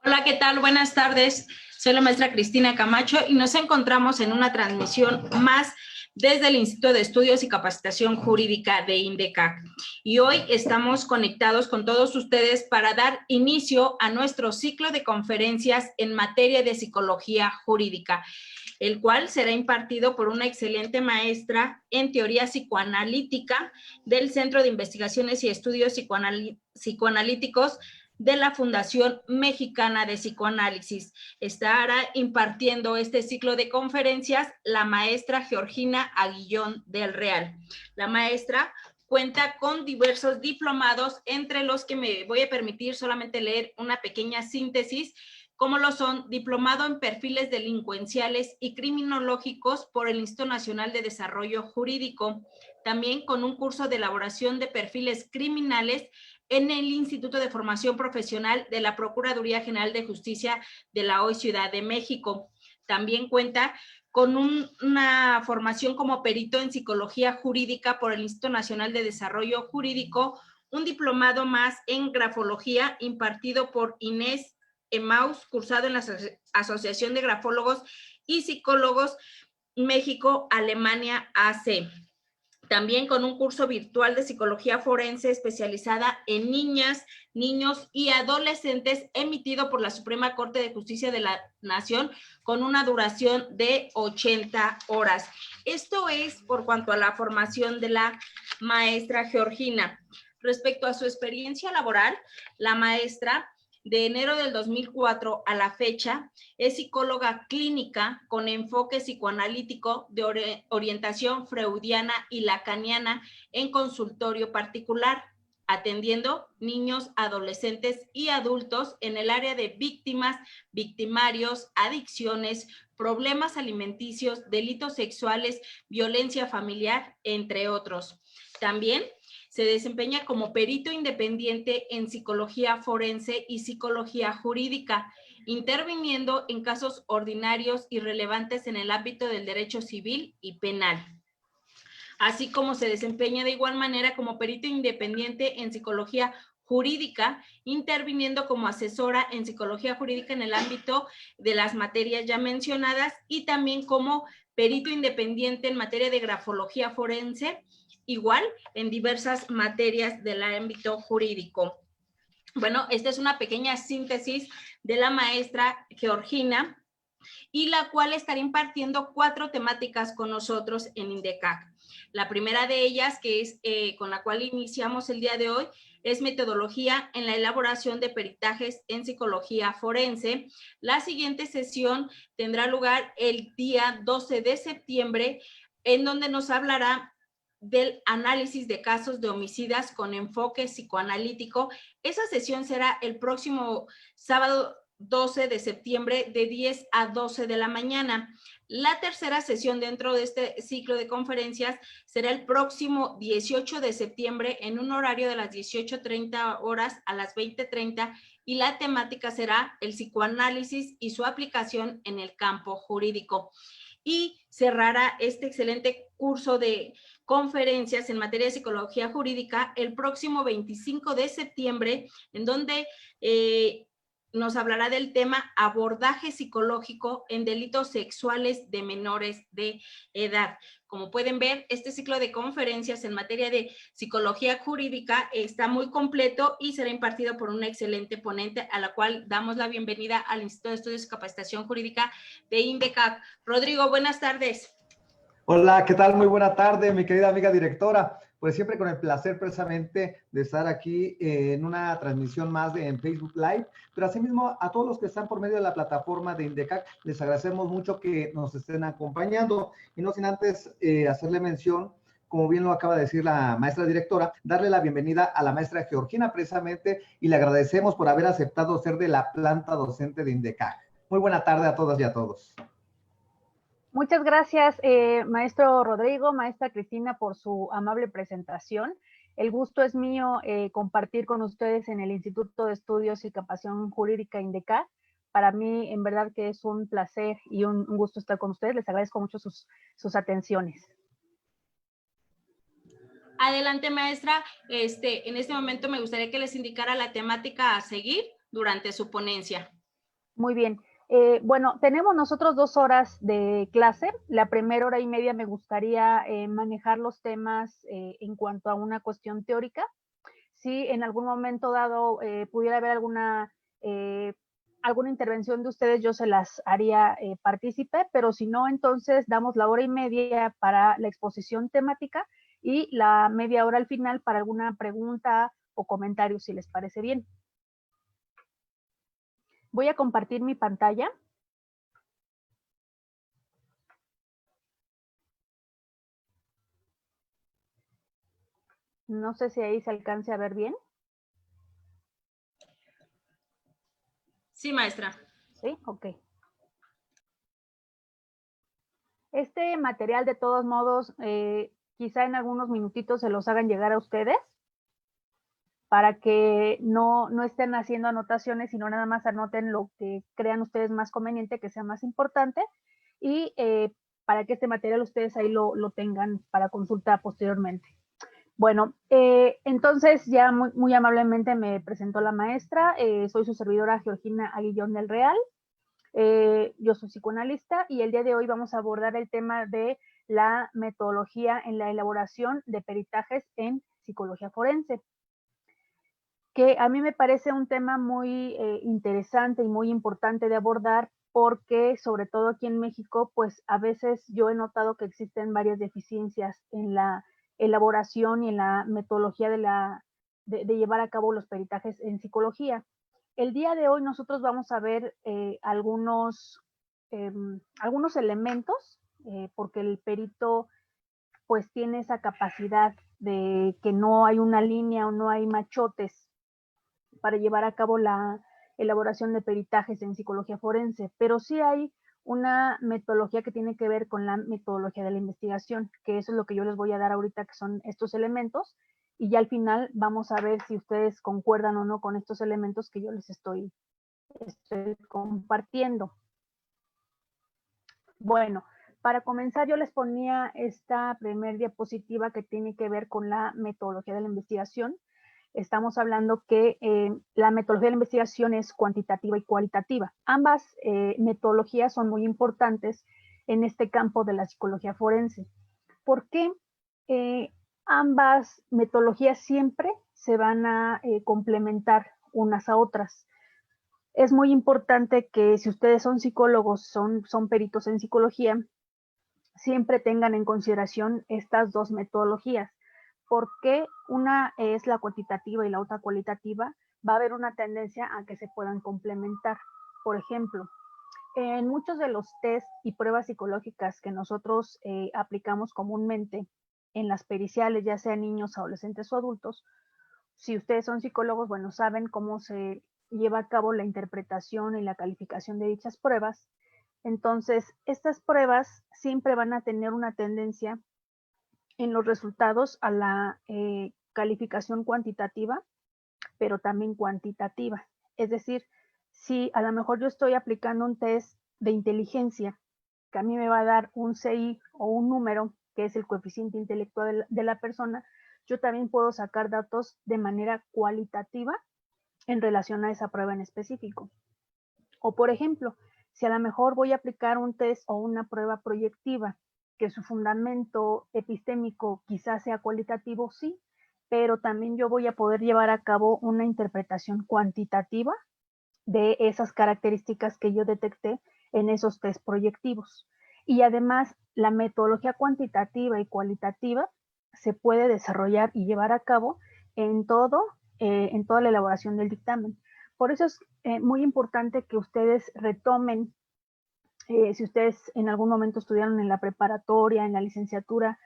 Hola, ¿qué tal? Buenas tardes. Soy la maestra Cristina Camacho y nos encontramos en una transmisión más desde el Instituto de Estudios y Capacitación Jurídica de INDECAC. Y hoy estamos conectados con todos ustedes para dar inicio a nuestro ciclo de conferencias en materia de psicología jurídica, el cual será impartido por una excelente maestra en teoría psicoanalítica del Centro de Investigaciones y Estudios Psicoanalíticos de la Fundación Mexicana de Psicoanálisis. Estará impartiendo este ciclo de conferencias la maestra Georgina Aguillón del Real. La maestra cuenta con diversos diplomados, entre los que me voy a permitir solamente leer una pequeña síntesis, como lo son diplomado en perfiles delincuenciales y criminológicos por el Instituto Nacional de Desarrollo Jurídico, también con un curso de elaboración de perfiles criminales en el Instituto de Formación Profesional de la Procuraduría General de Justicia de la hoy Ciudad de México. También cuenta con una formación como perito en psicología jurídica por el Instituto Nacional de Desarrollo Jurídico, un diplomado más en grafología impartido por Inés Emaus, cursado en la Asociación de Grafólogos y Psicólogos México-Alemania AC. También con un curso virtual de psicología forense especializada en niñas, niños y adolescentes, emitido por la Suprema Corte de Justicia de la Nación, con una duración de 80 horas. Esto es por cuanto a la formación de la maestra Georgina. Respecto a su experiencia laboral, la maestra, de enero del 2004 a la fecha, es psicóloga clínica con enfoque psicoanalítico de orientación freudiana y lacaniana en consultorio particular, atendiendo niños, adolescentes y adultos en el área de víctimas, victimarios, adicciones, problemas alimenticios, delitos sexuales, violencia familiar, entre otros. También se desempeña como perito independiente en psicología forense y psicología jurídica, interviniendo en casos ordinarios y relevantes en el ámbito del derecho civil y penal. Así como se desempeña de igual manera como perito independiente en psicología jurídica, interviniendo como asesora en psicología jurídica en el ámbito de las materias ya mencionadas, y también como perito independiente en materia de grafología forense, igual en diversas materias del ámbito jurídico. Bueno, esta es una pequeña síntesis de la maestra Georgina, y la cual estará impartiendo 4 temáticas con nosotros en INDECAC. La primera de ellas, que es con la cual iniciamos el día de hoy, es metodología en la elaboración de peritajes en psicología forense. La siguiente sesión tendrá lugar el día 12 de septiembre, en donde nos hablará del análisis de casos de homicidas con enfoque psicoanalítico. Esa sesión será el próximo sábado 12 de septiembre de 10 a 12 de la mañana. La tercera sesión dentro de este ciclo de conferencias será el próximo 18 de septiembre en un horario de las 18:30 horas a las 20:30, y la temática será el psicoanálisis y su aplicación en el campo jurídico. Y cerrará este excelente curso de conferencias en materia de psicología jurídica el próximo 25 de septiembre, en donde nos hablará del tema abordaje psicológico en delitos sexuales de menores de edad. Como pueden ver, este ciclo de conferencias en materia de psicología jurídica está muy completo y será impartido por una excelente ponente, a la cual damos la bienvenida al Instituto de Estudios y Capacitación Jurídica de INDECAC. Rodrigo, buenas tardes. Hola, ¿qué tal? Muy buena tarde, mi querida amiga directora. Pues siempre con el placer precisamente de estar aquí en una transmisión más en Facebook Live, pero asimismo a todos los que están por medio de la plataforma de INDECAC, les agradecemos mucho que nos estén acompañando, y no sin antes hacerle mención, como bien lo acaba de decir la maestra directora, darle la bienvenida a la maestra Georgina precisamente, y le agradecemos por haber aceptado ser de la planta docente de INDECAC. Muy buena tarde a todas y a todos. Muchas gracias, maestro Rodrigo, maestra Cristina, por su amable presentación. El gusto es mío compartir con ustedes en el Instituto de Estudios y Capacitación Jurídica INDECAC. Para mí, en verdad que es un placer y un gusto estar con ustedes. Les agradezco mucho sus atenciones. Adelante, maestra. En este momento me gustaría que les indicara la temática a seguir durante su ponencia. Muy bien. Bueno, tenemos nosotros 2 horas de clase. La primera hora y media me gustaría manejar los temas en cuanto a una cuestión teórica. Si en algún momento dado pudiera haber alguna intervención de ustedes, yo se las haría partícipe, pero si no, entonces damos la hora y media para la exposición temática y la media hora al final para alguna pregunta o comentario, si les parece bien. Voy a compartir mi pantalla. No sé si ahí se alcance a ver bien. Sí, maestra. Sí, ok. Este material, de todos modos, quizá en algunos minutitos se los hagan llegar a ustedes para que no estén haciendo anotaciones, sino nada más anoten lo que crean ustedes más conveniente, que sea más importante, y para que este material ustedes ahí lo tengan para consulta posteriormente. Bueno, entonces ya muy amablemente me presentó la maestra. Soy su servidora Georgina Aguillón del Real. Yo soy psicoanalista y el día de hoy vamos a abordar el tema de la metodología en la elaboración de peritajes en psicología forense, que a mí me parece un tema muy interesante y muy importante de abordar, porque sobre todo aquí en México, pues a veces yo he notado que existen varias deficiencias en la elaboración y en la metodología de llevar a cabo los peritajes en psicología. El día de hoy nosotros vamos a ver algunos elementos, porque el perito pues tiene esa capacidad de que no hay una línea o no hay machotes para llevar a cabo la elaboración de peritajes en psicología forense, pero sí hay una metodología que tiene que ver con la metodología de la investigación, que eso es lo que yo les voy a dar ahorita, que son estos elementos, y ya al final vamos a ver si ustedes concuerdan o no con estos elementos que yo les estoy compartiendo. Bueno, para comenzar yo les ponía esta primer diapositiva que tiene que ver con la metodología de la investigación. Estamos hablando que la metodología de la investigación es cuantitativa y cualitativa. Ambas metodologías son muy importantes en este campo de la psicología forense. ¿Por qué? Ambas metodologías siempre se van a complementar unas a otras. Es muy importante que si ustedes son psicólogos, son peritos en psicología, siempre tengan en consideración estas dos metodologías, porque una es la cuantitativa y la otra cualitativa. Va a haber una tendencia a que se puedan complementar. Por ejemplo, en muchos de los test y pruebas psicológicas que nosotros aplicamos comúnmente en las periciales, ya sean niños, adolescentes o adultos, si ustedes son psicólogos, bueno, saben cómo se lleva a cabo la interpretación y la calificación de dichas pruebas. Entonces, estas pruebas siempre van a tener una tendencia en los resultados a la calificación cuantitativa, pero también cuantitativa. Es decir, si a lo mejor yo estoy aplicando un test de inteligencia, que a mí me va a dar un CI o un número, que es el coeficiente intelectual de la persona, yo también puedo sacar datos de manera cualitativa en relación a esa prueba en específico. O por ejemplo, si a lo mejor voy a aplicar un test o una prueba proyectiva, que su fundamento epistémico quizás sea cualitativo, sí, pero también yo voy a poder llevar a cabo una interpretación cuantitativa de esas características que yo detecté en esos test proyectivos. Y además, la metodología cuantitativa y cualitativa se puede desarrollar y llevar a cabo en toda la elaboración del dictamen. Por eso es muy importante que ustedes retomen, si ustedes en algún momento estudiaron en la preparatoria, en la licenciatura,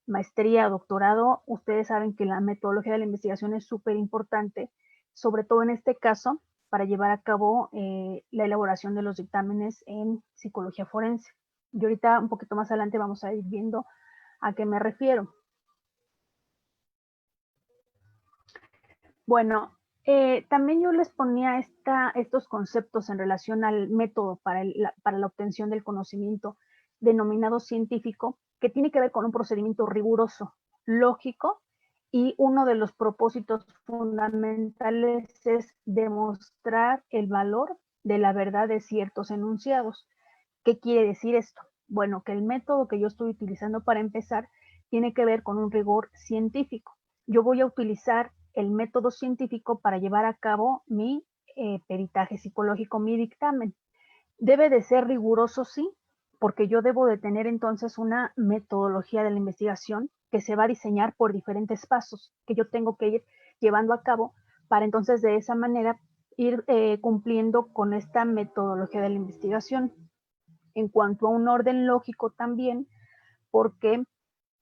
maestría, doctorado, ustedes saben que la metodología de la investigación es súper importante, sobre todo en este caso, para llevar a cabo la elaboración de los dictámenes en psicología forense. Y ahorita, un poquito más adelante, vamos a ir viendo a qué me refiero. Bueno, también yo les ponía estos conceptos en relación al método para la obtención del conocimiento denominado científico, que tiene que ver con un procedimiento riguroso, lógico, y uno de los propósitos fundamentales es demostrar el valor de la verdad de ciertos enunciados. ¿Qué quiere decir esto? Bueno, que el método que yo estoy utilizando para empezar tiene que ver con un rigor científico. Yo voy a utilizar el método científico para llevar a cabo mi peritaje psicológico, mi dictamen. Debe de ser riguroso, sí, porque yo debo de tener entonces una metodología de la investigación que se va a diseñar por diferentes pasos que yo tengo que ir llevando a cabo para entonces de esa manera ir cumpliendo con esta metodología de la investigación. En cuanto a un orden lógico también, porque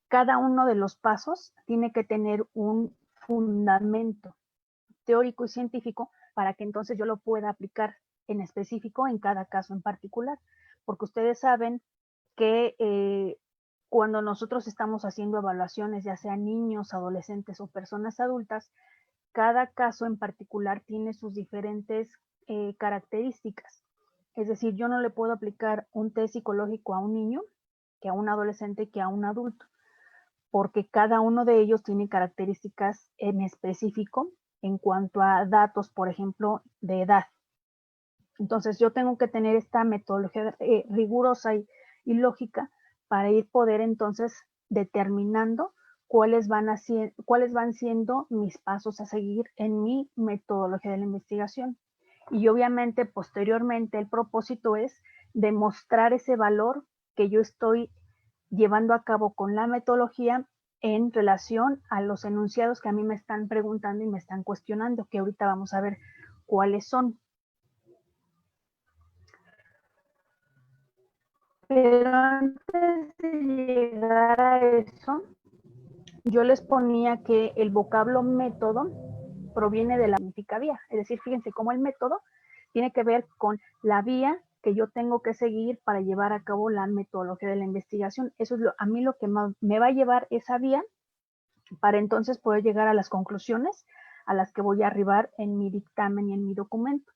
cada uno de los pasos tiene que tener un fundamento teórico y científico para que entonces yo lo pueda aplicar en específico en cada caso en particular. Porque ustedes saben que cuando nosotros estamos haciendo evaluaciones, ya sean niños, adolescentes o personas adultas, cada caso en particular tiene sus diferentes características. Es decir, yo no le puedo aplicar un test psicológico a un niño, que a un adolescente, que a un adulto, porque cada uno de ellos tiene características en específico en cuanto a datos, por ejemplo, de edad. Entonces yo tengo que tener esta metodología rigurosa y lógica para ir poder entonces determinando cuáles van siendo mis pasos a seguir en mi metodología de la investigación. Y obviamente posteriormente el propósito es demostrar ese valor que yo estoy llevando a cabo con la metodología en relación a los enunciados que a mí me están preguntando y me están cuestionando, que ahorita vamos a ver cuáles son. Pero antes de llegar a eso, yo les ponía que el vocablo método proviene de la significa vía. Es decir, fíjense cómo el método tiene que ver con la vía que yo tengo que seguir para llevar a cabo la metodología de la investigación. Eso es a mí lo que me va a llevar esa vía para entonces poder llegar a las conclusiones a las que voy a arribar en mi dictamen y en mi documento.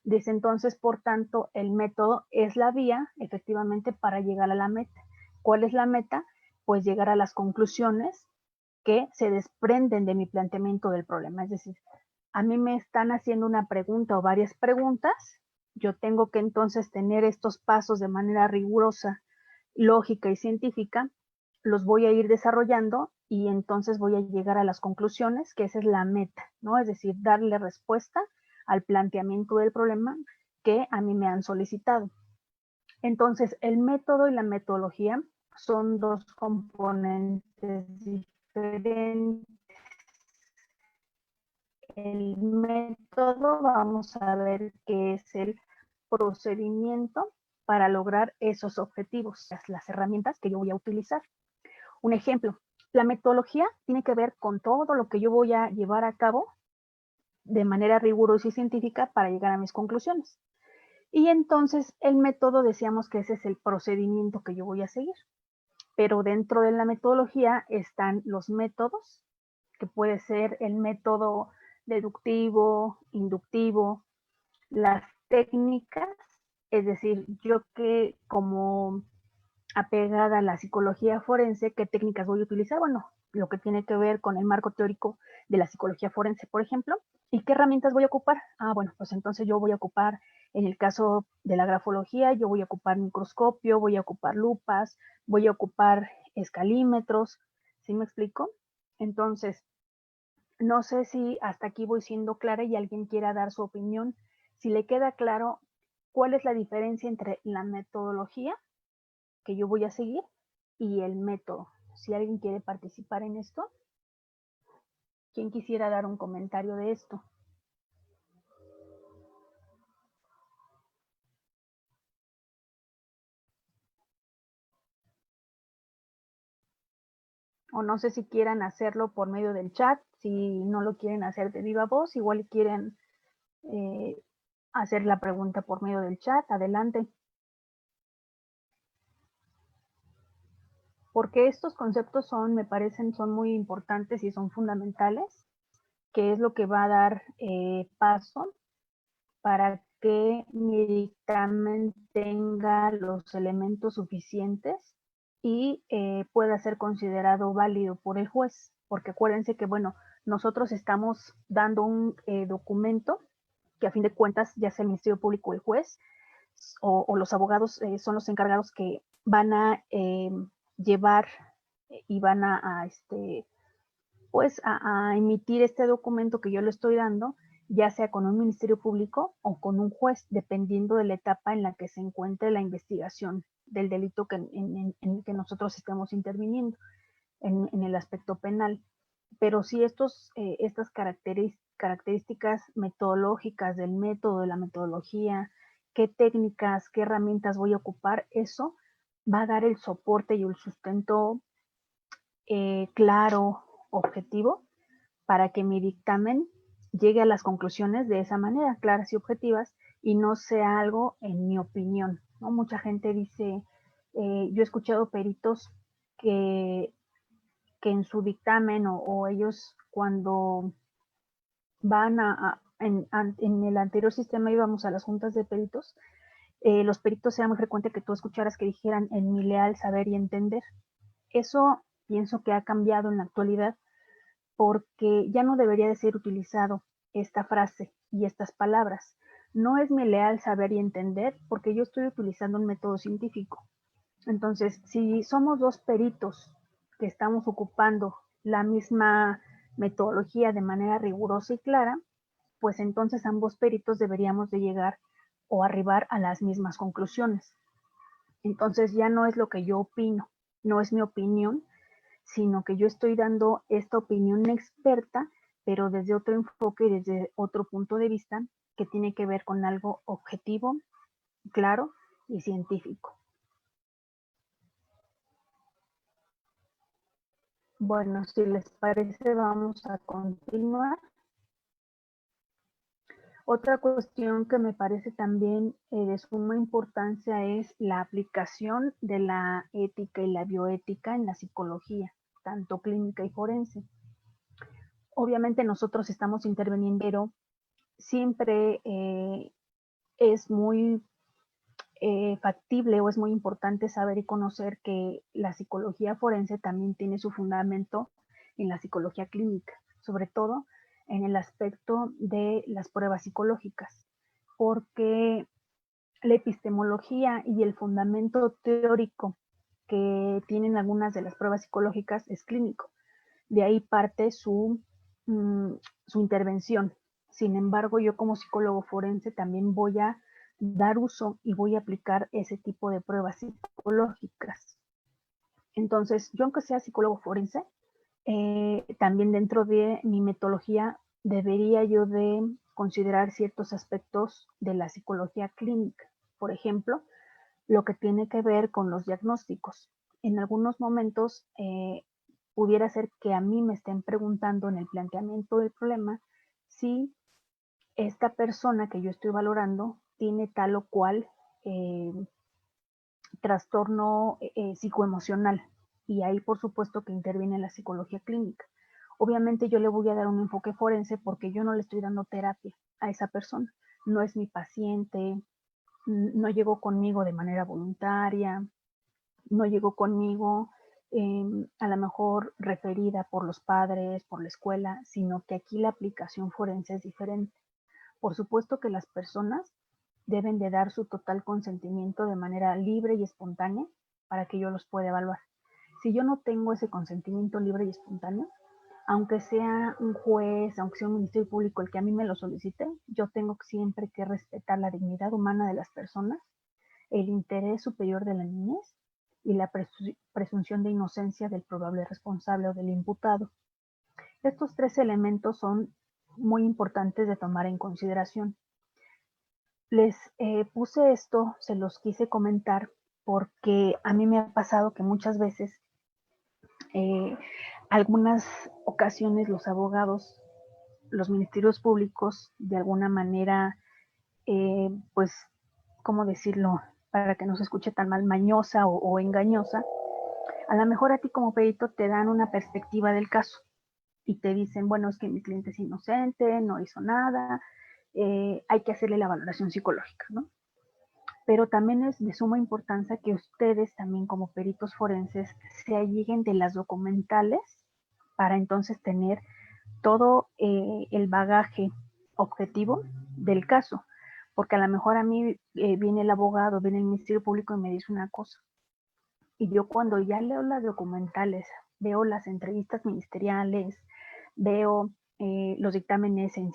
Desde entonces, por tanto, el método es la vía, efectivamente, para llegar a la meta. ¿Cuál es la meta? Pues llegar a las conclusiones que se desprenden de mi planteamiento del problema. Es decir, a mí me están haciendo una pregunta o varias preguntas, yo tengo que entonces tener estos pasos de manera rigurosa, lógica y científica, los voy a ir desarrollando y entonces voy a llegar a las conclusiones, que esa es la meta, ¿no? Es decir, darle respuesta al planteamiento del problema que a mí me han solicitado. Entonces, el método y la metodología son dos componentes diferentes. El método, vamos a ver qué es el procedimiento para lograr esos objetivos, las herramientas que yo voy a utilizar. Un ejemplo, la metodología tiene que ver con todo lo que yo voy a llevar a cabo de manera rigurosa y científica para llegar a mis conclusiones. Y entonces el método, decíamos que ese es el procedimiento que yo voy a seguir. Pero dentro de la metodología están los métodos, que puede ser el método deductivo, inductivo, las técnicas, es decir, yo que como apegada a la psicología forense, ¿qué técnicas voy a utilizar? Bueno, lo que tiene que ver con el marco teórico de la psicología forense, por ejemplo. ¿Y qué herramientas voy a ocupar? Bueno, pues entonces yo voy a ocupar, en el caso de la grafología, yo voy a ocupar microscopio, voy a ocupar lupas, voy a ocupar escalímetros, ¿sí me explico? Entonces, no sé si hasta aquí voy siendo clara y alguien quiera dar su opinión. Si le queda claro, ¿cuál es la diferencia entre la metodología que yo voy a seguir y el método? Si alguien quiere participar en esto, ¿quién quisiera dar un comentario de esto? O no sé si quieran hacerlo por medio del chat, si no lo quieren hacer de viva voz, igual quieren hacer la pregunta por medio del chat, adelante. Porque estos conceptos me parecen, son muy importantes y son fundamentales, que es lo que va a dar paso para que mi dictamen tenga los elementos suficientes y pueda ser considerado válido por el juez. Porque acuérdense que, bueno, nosotros estamos dando un documento que a fin de cuentas ya sea el Ministerio Público o el juez o los abogados son los encargados que van a llevar y van a emitir este documento que yo le estoy dando, ya sea con un ministerio público o con un juez, dependiendo de la etapa en la que se encuentre la investigación del delito en el que nosotros estemos interviniendo en el aspecto penal. Pero sí estas características metodológicas del método, de la metodología, qué técnicas, qué herramientas voy a ocupar, eso va a dar el soporte y el sustento claro, objetivo, para que mi dictamen llegue a las conclusiones de esa manera, claras y objetivas, y no sea algo en mi opinión, ¿no? Mucha gente dice, yo he escuchado peritos que en su dictamen o ellos cuando van en el anterior sistema íbamos a las juntas de peritos, los peritos era muy frecuente que tú escucharas que dijeran en mi leal saber y entender. Eso pienso que ha cambiado en la actualidad porque ya no debería de ser utilizado esta frase y estas palabras. No es mi leal saber y entender porque yo estoy utilizando un método científico. Entonces, si somos dos peritos que estamos ocupando la misma metodología de manera rigurosa y clara, pues entonces ambos peritos deberíamos de llegar o arribar a las mismas conclusiones. Entonces ya no es lo que yo opino, no es mi opinión, sino que yo estoy dando esta opinión experta, pero desde otro enfoque y desde otro punto de vista que tiene que ver con algo objetivo, claro y científico. Bueno, si les parece, vamos a continuar. Otra cuestión que me parece también de suma importancia es la aplicación de la ética y la bioética en la psicología, tanto clínica y forense. Obviamente nosotros estamos interviniendo, pero siempre es muy factible o es muy importante saber y conocer que la psicología forense también tiene su fundamento en la psicología clínica, sobre todo en el aspecto de las pruebas psicológicas, porque la epistemología y el fundamento teórico que tienen algunas de las pruebas psicológicas es clínico. De ahí parte su intervención. Sin embargo, yo como psicólogo forense también voy a dar uso y voy a aplicar ese tipo de pruebas psicológicas. Entonces, yo aunque sea psicólogo forense, también dentro de mi metodología debería yo de considerar ciertos aspectos de la psicología clínica. Por ejemplo, lo que tiene que ver con los diagnósticos. En algunos momentos pudiera ser que a mí me estén preguntando en el planteamiento del problema si esta persona que yo estoy valorando tiene tal o cual trastorno psicoemocional. Y ahí por supuesto que interviene la psicología clínica. Obviamente yo le voy a dar un enfoque forense porque yo no le estoy dando terapia a esa persona. No es mi paciente, no llegó conmigo de manera voluntaria, no llegó conmigo a lo mejor referida por los padres, por la escuela, sino que aquí la aplicación forense es diferente. Por supuesto que las personas deben de dar su total consentimiento de manera libre y espontánea para que yo los pueda evaluar. Si yo no tengo ese consentimiento libre y espontáneo, aunque sea un juez, aunque sea un ministerio público el que a mí me lo solicite, yo tengo siempre que respetar la dignidad humana de las personas, el interés superior de la niñez y la presunción de inocencia del probable responsable o del imputado. Estos tres elementos son muy importantes de tomar en consideración. Les puse esto, se los quise comentar porque a mí me ha pasado que muchas veces, algunas ocasiones los abogados, los ministerios públicos, de alguna manera, pues, ¿cómo decirlo? Para que no se escuche tan mal, mañosa o engañosa, a lo mejor a ti como perito te dan una perspectiva del caso y te dicen, bueno, es que mi cliente es inocente, no hizo nada, hay que hacerle la valoración psicológica, ¿no? Pero también es de suma importancia que ustedes también como peritos forenses se alleguen de las documentales para entonces tener todo el bagaje objetivo del caso, porque a lo mejor a mí viene el abogado, viene el Ministerio Público y me dice una cosa, y yo cuando ya leo las documentales, veo las entrevistas ministeriales, veo los dictámenes en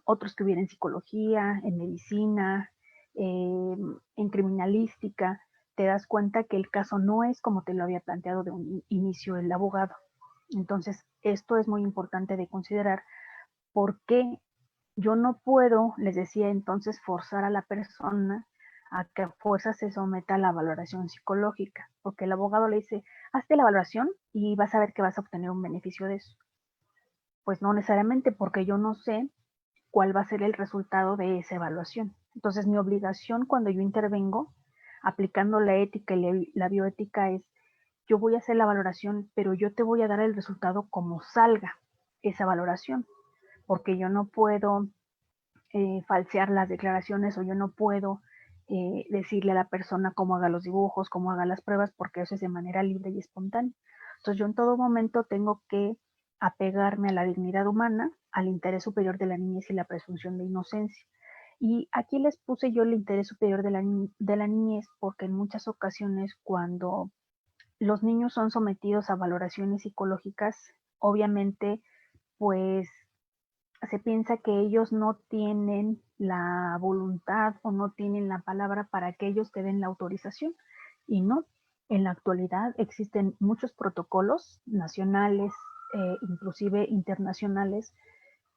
otros que hubiera en psicología, en medicina, en criminalística, te das cuenta que el caso no es como te lo había planteado de un inicio el abogado. Entonces, esto es muy importante de considerar porque yo no puedo, les decía entonces, forzar a la persona a que a fuerza se someta a la valoración psicológica, porque el abogado le dice, hazte la valoración y vas a ver que vas a obtener un beneficio de eso. Pues no necesariamente, porque yo no sé cuál va a ser el resultado de esa evaluación. Entonces, mi obligación cuando yo intervengo, aplicando la ética y la bioética, es, yo voy a hacer la valoración, pero yo te voy a dar el resultado como salga esa valoración, porque yo no puedo falsear las declaraciones o yo no puedo decirle a la persona cómo haga los dibujos, cómo haga las pruebas, porque eso es de manera libre y espontánea. Entonces yo en todo momento tengo que apegarme a la dignidad humana, al interés superior de la niñez y la presunción de inocencia. Y aquí les puse yo el interés superior de la niñez porque en muchas ocasiones cuando los niños son sometidos a valoraciones psicológicas, obviamente pues se piensa que ellos no tienen la voluntad o no tienen la palabra para que ellos te den la autorización. Y no, en la actualidad existen muchos protocolos nacionales, inclusive internacionales,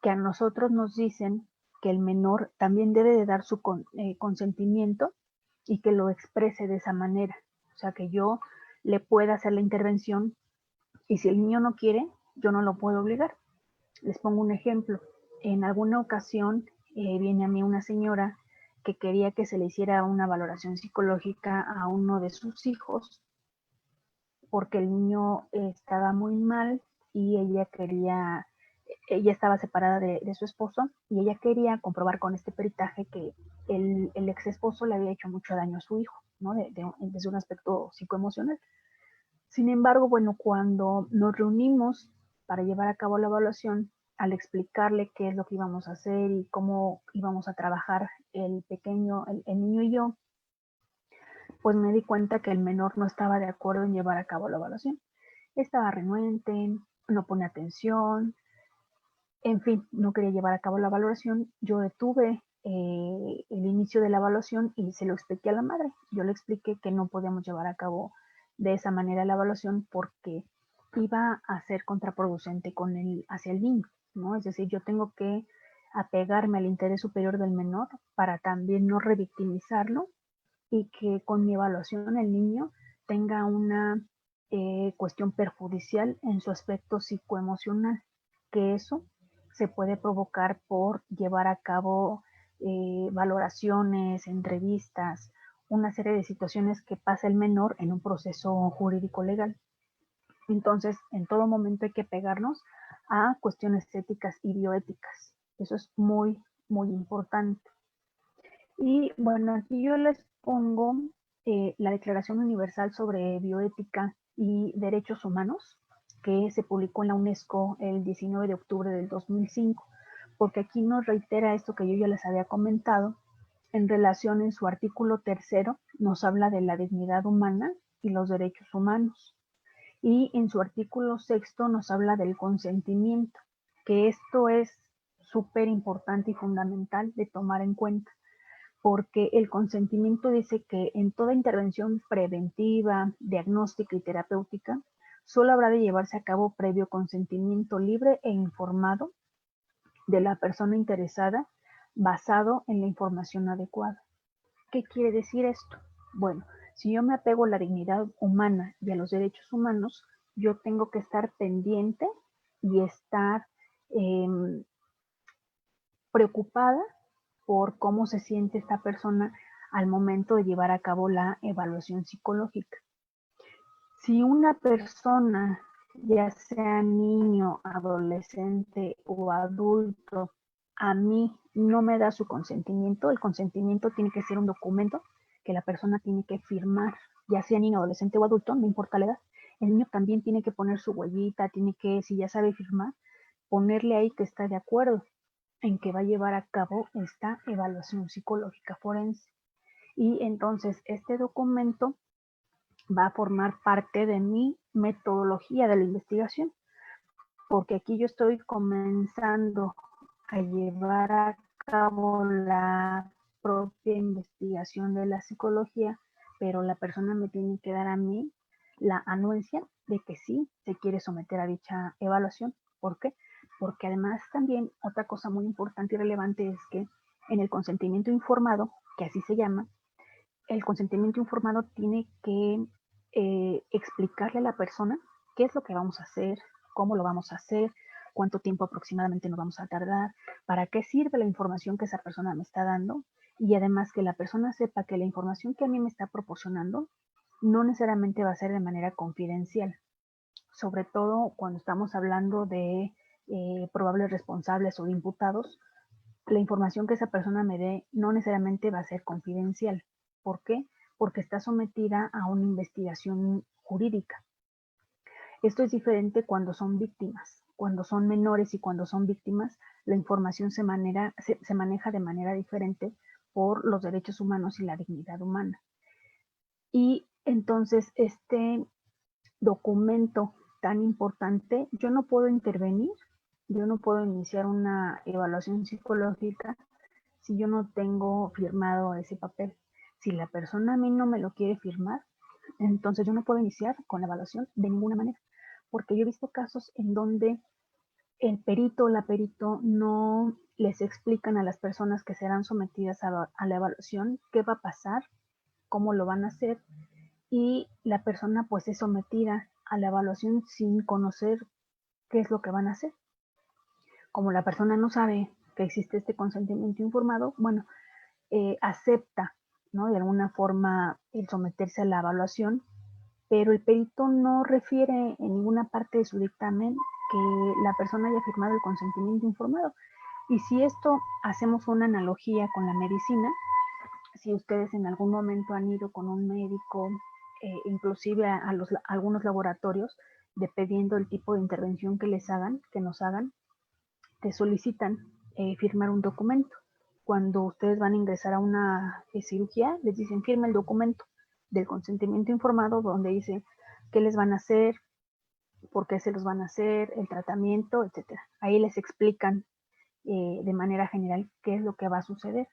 que a nosotros nos dicen que el menor también debe de dar su consentimiento y que lo exprese de esa manera. O sea, que yo le pueda hacer la intervención y si el niño no quiere, yo no lo puedo obligar. Les pongo un ejemplo. En alguna ocasión viene a mí una señora que quería que se le hiciera una valoración psicológica a uno de sus hijos porque el niño estaba muy mal y ella estaba separada de su esposo y ella quería comprobar con este peritaje que el ex esposo le había hecho mucho daño a su hijo, ¿no? Desde un aspecto psicoemocional. Sin embargo, bueno, cuando nos reunimos para llevar a cabo la evaluación, al explicarle qué es lo que íbamos a hacer y cómo íbamos a trabajar el pequeño, el niño y yo, pues me di cuenta que el menor no estaba de acuerdo en llevar a cabo la evaluación. Estaba renuente, no pone atención, en fin, no quería llevar a cabo la valoración. Yo detuve el inicio de la evaluación y se lo expliqué a la madre. Yo le expliqué que no podíamos llevar a cabo de esa manera la evaluación porque iba a ser contraproducente hacia el niño, ¿no? Es decir, yo tengo que apegarme al interés superior del menor para también no revictimizarlo y que con mi evaluación el niño tenga una cuestión perjudicial en su aspecto psicoemocional, que eso se puede provocar por llevar a cabo valoraciones, entrevistas, una serie de situaciones que pasa el menor en un proceso jurídico legal. Entonces, en todo momento hay que pegarnos a cuestiones éticas y bioéticas. Eso es muy, muy importante. Y bueno, aquí yo les pongo la Declaración Universal sobre Bioética y Derechos Humanos, que se publicó en la UNESCO el 19 de octubre del 2005, porque aquí nos reitera esto que yo ya les había comentado, en relación en su artículo tercero, nos habla de la dignidad humana y los derechos humanos. Y en su artículo sexto nos habla del consentimiento, que esto es súper importante y fundamental de tomar en cuenta porque el consentimiento dice que en toda intervención preventiva, diagnóstica y terapéutica, solo habrá de llevarse a cabo previo consentimiento libre e informado de la persona interesada basado en la información adecuada. ¿Qué quiere decir esto? Bueno, si yo me apego a la dignidad humana y a los derechos humanos, yo tengo que estar pendiente y estar eh, preocupada por cómo se siente esta persona al momento de llevar a cabo la evaluación psicológica. Si una persona, ya sea niño, adolescente o adulto, a mí no me da su consentimiento, el consentimiento tiene que ser un documento que la persona tiene que firmar, ya sea niño, adolescente o adulto, no importa la edad. El niño también tiene que poner su huellita, tiene que, si ya sabe firmar, ponerle ahí que está de acuerdo. en que va a llevar a cabo esta evaluación psicológica forense. Y entonces este documento va a formar parte de mi metodología de la investigación, porque aquí yo estoy comenzando a llevar a cabo la propia investigación de la psicología, pero la persona me tiene que dar a mí la anuencia de que sí se quiere someter a dicha evaluación. ¿Por qué? Porque además también otra cosa muy importante y relevante es que en el consentimiento informado, que así se llama, el consentimiento informado tiene que explicarle a la persona qué es lo que vamos a hacer, cómo lo vamos a hacer, cuánto tiempo aproximadamente nos vamos a tardar, para qué sirve la información que esa persona me está dando y además que la persona sepa que la información que a mí me está proporcionando no necesariamente va a ser de manera confidencial, sobre todo cuando estamos hablando de probables responsables o de imputados. La información que esa persona me dé no necesariamente va a ser confidencial. ¿Por qué? Porque está sometida a una investigación jurídica. Esto es diferente cuando son víctimas. Cuando son menores y cuando son víctimas, la información se maneja de manera diferente por los derechos humanos y la dignidad humana. Y entonces este documento tan importante, yo no puedo intervenir, yo no puedo iniciar una evaluación psicológica si yo no tengo firmado ese papel. Si la persona a mí no me lo quiere firmar, entonces yo no puedo iniciar con la evaluación de ninguna manera, porque yo he visto casos en donde el perito o la perito no les explican a las personas que serán sometidas a la evaluación qué va a pasar, cómo lo van a hacer, y la persona pues es sometida a la evaluación sin conocer qué es lo que van a hacer. Como la persona no sabe que existe este consentimiento informado, bueno, acepta, ¿no? De alguna forma el someterse a la evaluación, pero el perito no refiere en ninguna parte de su dictamen que la persona haya firmado el consentimiento informado. Y si esto hacemos una analogía con la medicina, si ustedes en algún momento han ido con un médico, inclusive a algunos laboratorios, dependiendo del tipo de intervención que nos hagan, te solicitan firmar un documento. Cuando ustedes van a ingresar a una cirugía, les dicen firma el documento del consentimiento informado donde dice qué les van a hacer, por qué se los van a hacer, el tratamiento, etcétera. Ahí les explican de manera general qué es lo que va a suceder.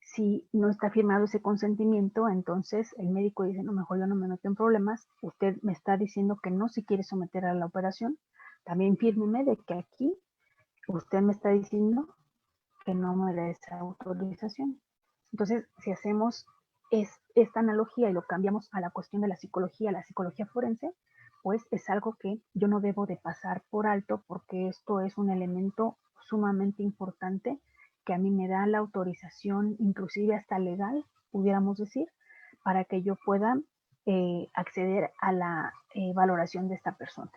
Si no está firmado ese consentimiento, entonces el médico dice, no, mejor yo no me meto en problemas, usted me está diciendo que no se quiere someter a la operación, también fírmeme de que aquí usted me está diciendo que no me da esa autorización. Entonces, si hacemos esta analogía y lo cambiamos a la cuestión de la psicología forense, pues es algo que yo no debo de pasar por alto porque esto es un elemento sumamente importante que a mí me da la autorización, inclusive hasta legal, pudiéramos decir, para que yo pueda acceder a la valoración de esta persona.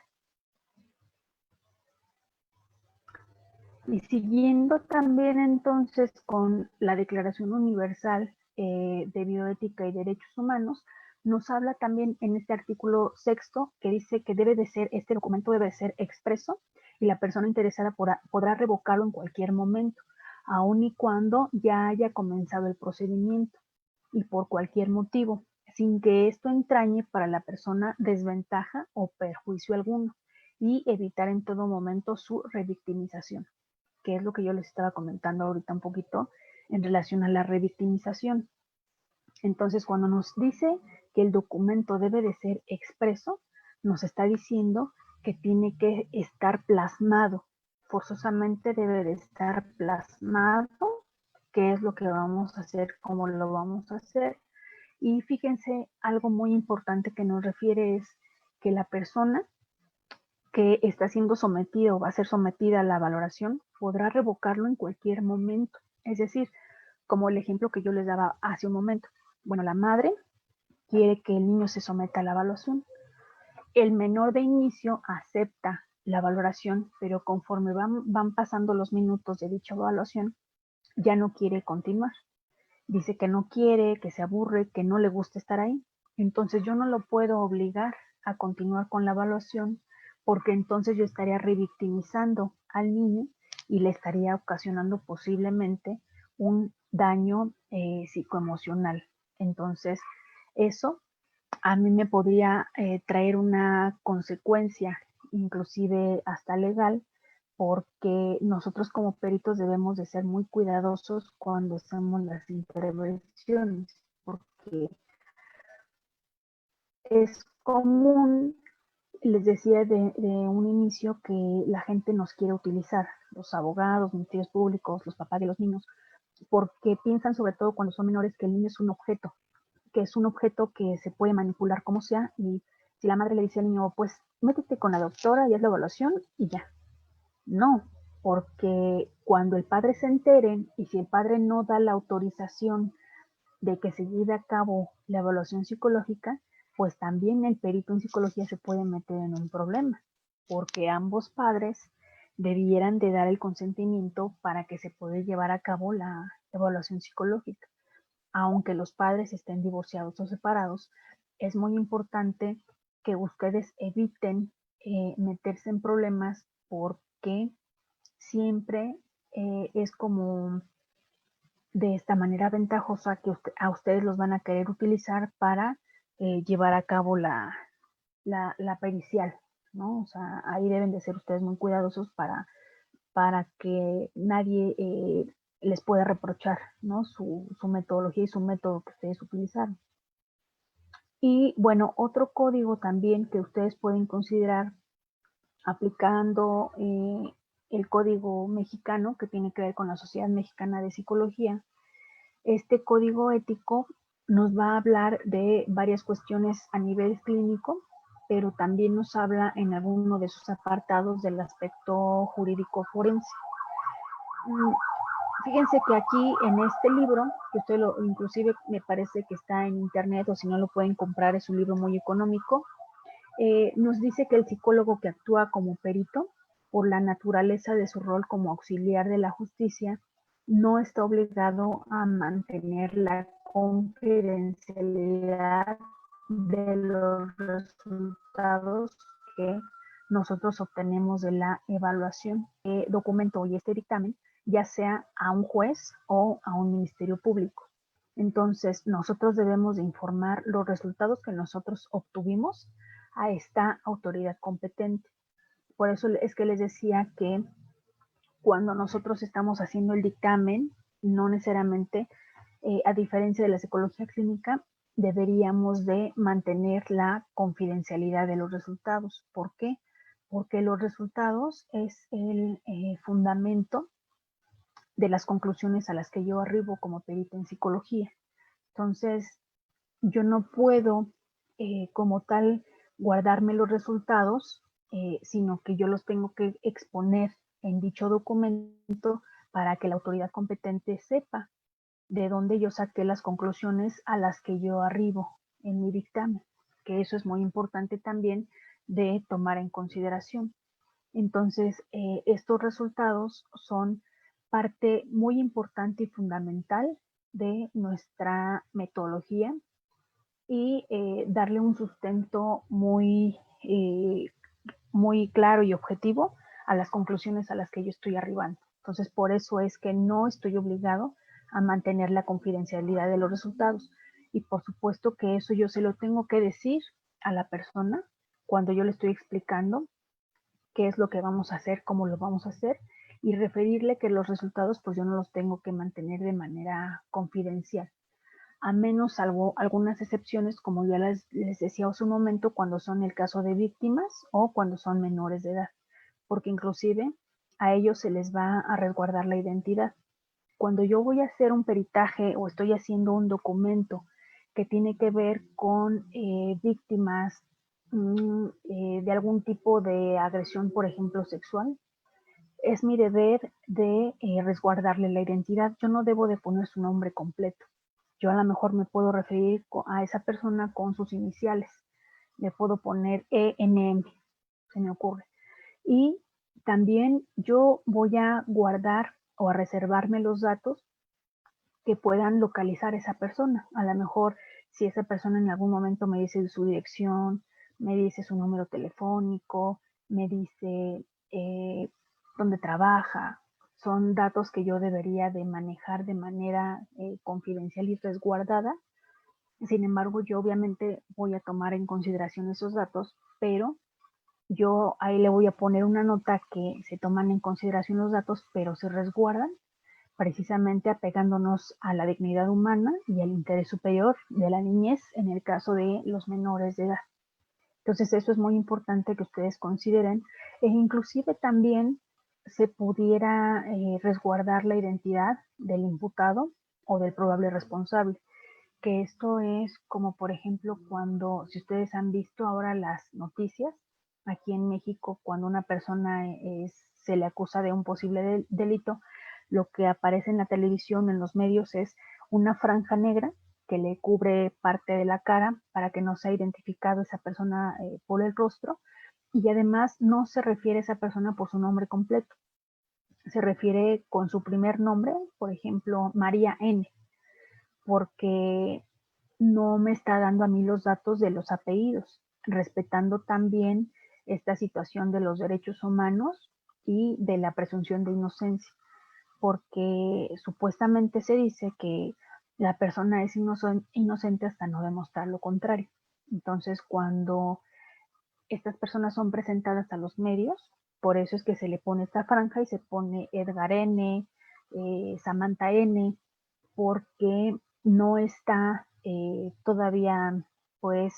Y siguiendo también entonces con la Declaración Universal de Bioética y Derechos Humanos, nos habla también en este artículo 6º que dice que este documento debe ser expreso y la persona interesada podrá revocarlo en cualquier momento, aun y cuando ya haya comenzado el procedimiento y por cualquier motivo, sin que esto entrañe para la persona desventaja o perjuicio alguno, y evitar en todo momento su revictimización, que es lo que yo les estaba comentando ahorita un poquito en relación a la revictimización. Entonces, cuando nos dice que el documento debe de ser expreso, nos está diciendo que tiene que estar plasmado, forzosamente debe de estar plasmado qué es lo que vamos a hacer, cómo lo vamos a hacer. Y fíjense, algo muy importante que nos refiere es que la persona que está siendo sometido o va a ser sometida a la valoración podrá revocarlo en cualquier momento. Es decir, como el ejemplo que yo les daba hace un momento. Bueno, la madre quiere que el niño se someta a la evaluación. El menor de inicio acepta la valoración, pero conforme van pasando los minutos de dicha evaluación, ya no quiere continuar. Dice que no quiere, que se aburre, que no le gusta estar ahí. Entonces yo no lo puedo obligar a continuar con la evaluación porque entonces yo estaría revictimizando al niño y le estaría ocasionando posiblemente un daño psicoemocional. Entonces, eso a mí me podría traer una consecuencia, inclusive hasta legal, porque nosotros como peritos debemos de ser muy cuidadosos cuando hacemos las intervenciones, porque es común, les decía de un inicio, que la gente nos quiere utilizar, los abogados, ministerios públicos, los papás de los niños, porque piensan, sobre todo cuando son menores, que el niño es un objeto, que es un objeto que se puede manipular como sea, y si la madre le dice al niño, pues métete con la doctora y haz la evaluación y ya. No, porque cuando el padre se entere y si el padre no da la autorización de que se lleve a cabo la evaluación psicológica, pues también el perito en psicología se puede meter en un problema, porque ambos padres debieran de dar el consentimiento para que se pueda llevar a cabo la evaluación psicológica. Aunque los padres estén divorciados o separados, es muy importante que ustedes eviten meterse en problemas, porque siempre es como de esta manera ventajosa que a ustedes los van a querer utilizar para llevar a cabo la pericial, ¿no? O sea, ahí deben de ser ustedes muy cuidadosos para que nadie les pueda reprochar, ¿no? Su metodología y su método que ustedes utilizaron. Y bueno, otro código también que ustedes pueden considerar aplicando el código mexicano, que tiene que ver con la Sociedad Mexicana de Psicología. Este código ético nos va a hablar de varias cuestiones a nivel clínico, pero también nos habla en alguno de sus apartados del aspecto jurídico forense. Fíjense que aquí en este libro, que usted inclusive me parece que está en internet, o si no lo pueden comprar, es un libro muy económico, nos dice que el psicólogo que actúa como perito, por la naturaleza de su rol como auxiliar de la justicia, no está obligado a mantener la confidencialidad de los resultados que nosotros obtenemos de la evaluación, documento y este dictamen, ya sea a un juez o a un ministerio público. Entonces, nosotros debemos de informar los resultados que nosotros obtuvimos a esta autoridad competente. Por eso es que les decía que cuando nosotros estamos haciendo el dictamen, no necesariamente, a diferencia de la psicología clínica, deberíamos de mantener la confidencialidad de los resultados. ¿Por qué? Porque los resultados es el fundamento de las conclusiones a las que yo arribo como perito en psicología. Entonces, yo no puedo como tal guardarme los resultados, sino que yo los tengo que exponer en dicho documento para que la autoridad competente sepa de dónde yo saqué las conclusiones a las que yo arribo en mi dictamen, que eso es muy importante también de tomar en consideración. Entonces, estos resultados son parte muy importante y fundamental de nuestra metodología y darle un sustento muy claro y objetivo a las conclusiones a las que yo estoy arribando. Entonces, por eso es que no estoy obligado a mantener la confidencialidad de los resultados. Y por supuesto que eso yo se lo tengo que decir a la persona cuando yo le estoy explicando qué es lo que vamos a hacer, cómo lo vamos a hacer, y referirle que los resultados pues yo no los tengo que mantener de manera confidencial, a menos algunas excepciones, como ya les decía hace un momento, cuando son el caso de víctimas o cuando son menores de edad, porque inclusive a ellos se les va a resguardar la identidad. Cuando yo voy a hacer un peritaje o estoy haciendo un documento que tiene que ver con víctimas de algún tipo de agresión, por ejemplo, sexual, es mi deber de resguardarle la identidad. Yo no debo de poner su nombre completo. Yo a lo mejor me puedo referir a esa persona con sus iniciales. Le puedo poner ENM, se me ocurre. Y también yo voy a guardar o a reservarme los datos que puedan localizar a esa persona. A lo mejor si esa persona en algún momento me dice su dirección, me dice su número telefónico, me dice dónde trabaja, son datos que yo debería de manejar de manera confidencial y resguardada. Sin embargo, yo obviamente voy a tomar en consideración esos datos, pero yo ahí le voy a poner una nota que se toman en consideración los datos, pero se resguardan, precisamente apegándonos a la dignidad humana y al interés superior de la niñez en el caso de los menores de edad. Entonces eso es muy importante que ustedes consideren, e inclusive también se pudiera resguardar la identidad del imputado o del probable responsable, que esto es como por ejemplo cuando, si ustedes han visto ahora las noticias, aquí en México, cuando una persona se le acusa de un posible delito, lo que aparece en la televisión, en los medios, es una franja negra que le cubre parte de la cara para que no sea identificado esa persona por el rostro, y además no se refiere a esa persona por su nombre completo, se refiere con su primer nombre, por ejemplo, María N, porque no me está dando a mí los datos de los apellidos, respetando también esta situación de los derechos humanos y de la presunción de inocencia, porque supuestamente se dice que la persona es inocente hasta no demostrar lo contrario. Entonces, cuando estas personas son presentadas a los medios, por eso es que se le pone esta franja y se pone Edgar N, Samantha N, porque no está todavía pues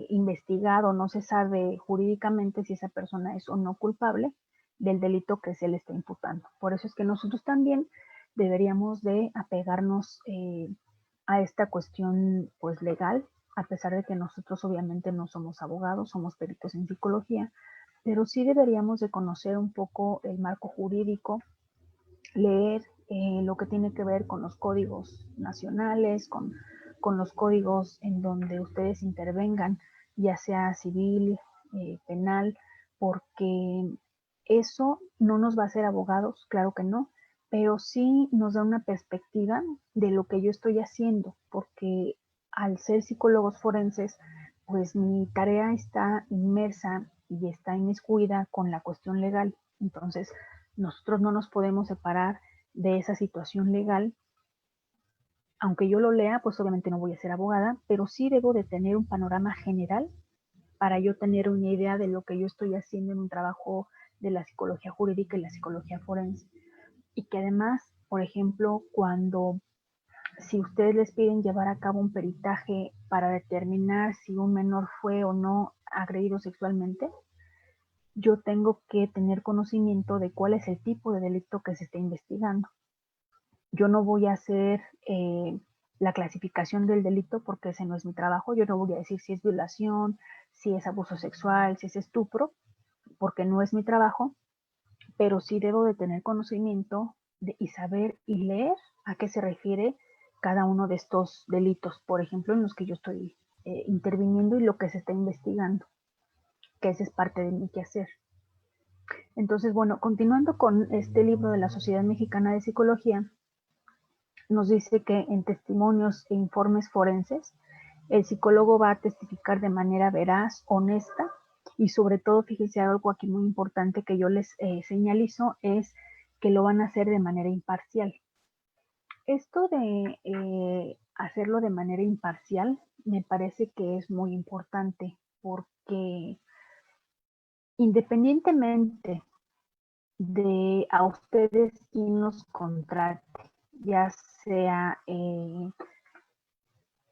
investigado, no se sabe jurídicamente si esa persona es o no culpable del delito que se le está imputando. Por eso es que nosotros también deberíamos de apegarnos a esta cuestión pues legal, a pesar de que nosotros obviamente no somos abogados, somos peritos en psicología, pero sí deberíamos de conocer un poco el marco jurídico, leer lo que tiene que ver con los códigos nacionales, con los códigos en donde ustedes intervengan, ya sea civil, penal, porque eso no nos va a hacer abogados, claro que no, pero sí nos da una perspectiva de lo que yo estoy haciendo, porque al ser psicólogos forenses, pues mi tarea está inmersa y está inmiscuida con la cuestión legal. Entonces, nosotros no nos podemos separar de esa situación legal. Aunque yo lo lea, pues obviamente no voy a ser abogada, pero sí debo de tener un panorama general para yo tener una idea de lo que yo estoy haciendo en un trabajo de la psicología jurídica y la psicología forense. Y que además, por ejemplo, si ustedes les piden llevar a cabo un peritaje para determinar si un menor fue o no agredido sexualmente, yo tengo que tener conocimiento de cuál es el tipo de delito que se está investigando. Yo no voy a hacer la clasificación del delito porque ese no es mi trabajo. Yo no voy a decir si es violación, si es abuso sexual, si es estupro, porque no es mi trabajo, pero sí debo de tener conocimiento y saber y leer a qué se refiere cada uno de estos delitos, por ejemplo, en los que yo estoy interviniendo y lo que se está investigando, que esa es parte de mi quehacer. Entonces, bueno, continuando con este libro de la Sociedad Mexicana de Psicología, nos dice que en testimonios e informes forenses, el psicólogo va a testificar de manera veraz, honesta y sobre todo, fíjense algo aquí muy importante que yo les señalizo, es que lo van a hacer de manera imparcial. Esto de hacerlo de manera imparcial me parece que es muy importante porque independientemente de a ustedes quien nos contrate, ya sea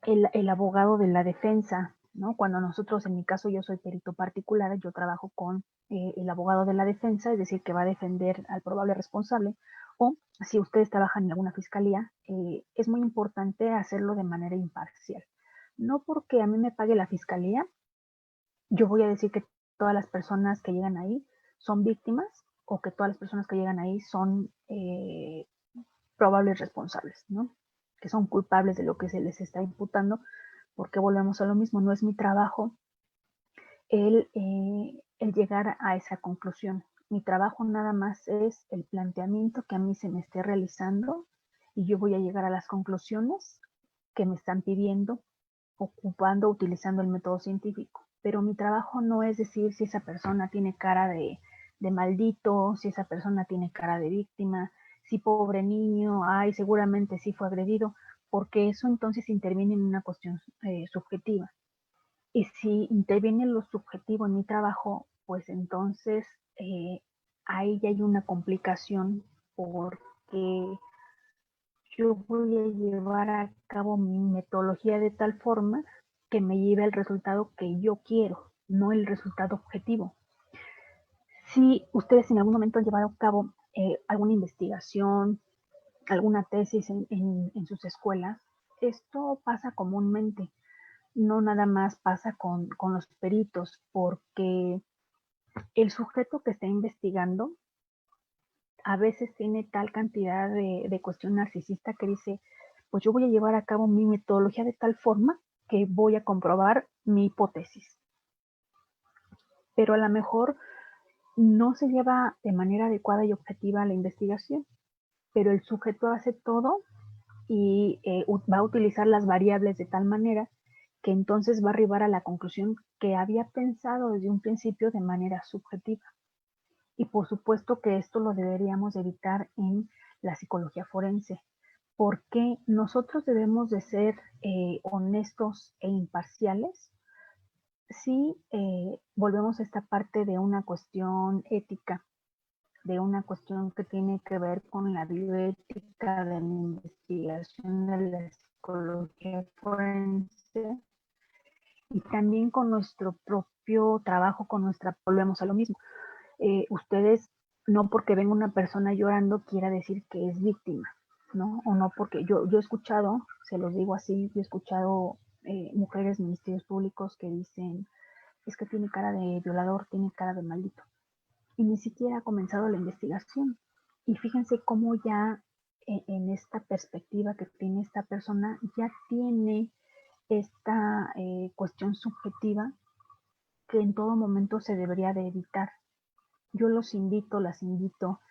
el abogado de la defensa, ¿no? Cuando nosotros, en mi caso, yo soy perito particular, yo trabajo con el abogado de la defensa, es decir, que va a defender al probable responsable, o si ustedes trabajan en alguna fiscalía, es muy importante hacerlo de manera imparcial. No porque a mí me pague la fiscalía, yo voy a decir que todas las personas que llegan ahí son víctimas o que todas las personas que llegan ahí son probables responsables, ¿no? Que son culpables de lo que se les está imputando, porque volvemos a lo mismo, no es mi trabajo el llegar a esa conclusión. Mi trabajo nada más es el planteamiento que a mí se me esté realizando y yo voy a llegar a las conclusiones que me están pidiendo, utilizando el método científico. Pero mi trabajo no es decir si esa persona tiene cara de maldito, si esa persona tiene cara de víctima, sí, pobre niño, ay, seguramente sí fue agredido, porque eso entonces interviene en una cuestión subjetiva. Y si interviene lo subjetivo en mi trabajo, pues entonces ahí ya hay una complicación, porque yo voy a llevar a cabo mi metodología de tal forma que me lleve al resultado que yo quiero, no el resultado objetivo. Si ustedes en algún momento han llevado a cabo alguna investigación, alguna tesis en sus escuelas, esto pasa comúnmente, no nada más pasa con los peritos, porque el sujeto que está investigando a veces tiene tal cantidad de cuestión narcisista que dice, pues yo voy a llevar a cabo mi metodología de tal forma que voy a comprobar mi hipótesis. Pero a lo mejor no se lleva de manera adecuada y objetiva la investigación, pero el sujeto hace todo y va a utilizar las variables de tal manera que entonces va a arribar a la conclusión que había pensado desde un principio de manera subjetiva. Y por supuesto que esto lo deberíamos evitar en la psicología forense, porque nosotros debemos de ser honestos e imparciales si volvemos a esta parte de una cuestión ética, de una cuestión que tiene que ver con la bioética de la investigación de la psicología forense y también con nuestro propio trabajo, volvemos a lo mismo. Ustedes, no porque venga una persona llorando quiera decir que es víctima, ¿no? O no porque yo he escuchado, se los digo así, yo he escuchado mujeres, ministerios públicos que dicen, es que tiene cara de violador, tiene cara de maldito. Y ni siquiera ha comenzado la investigación. Y fíjense cómo ya en esta perspectiva que tiene esta persona, ya tiene esta cuestión subjetiva que en todo momento se debería de evitar. Yo las invito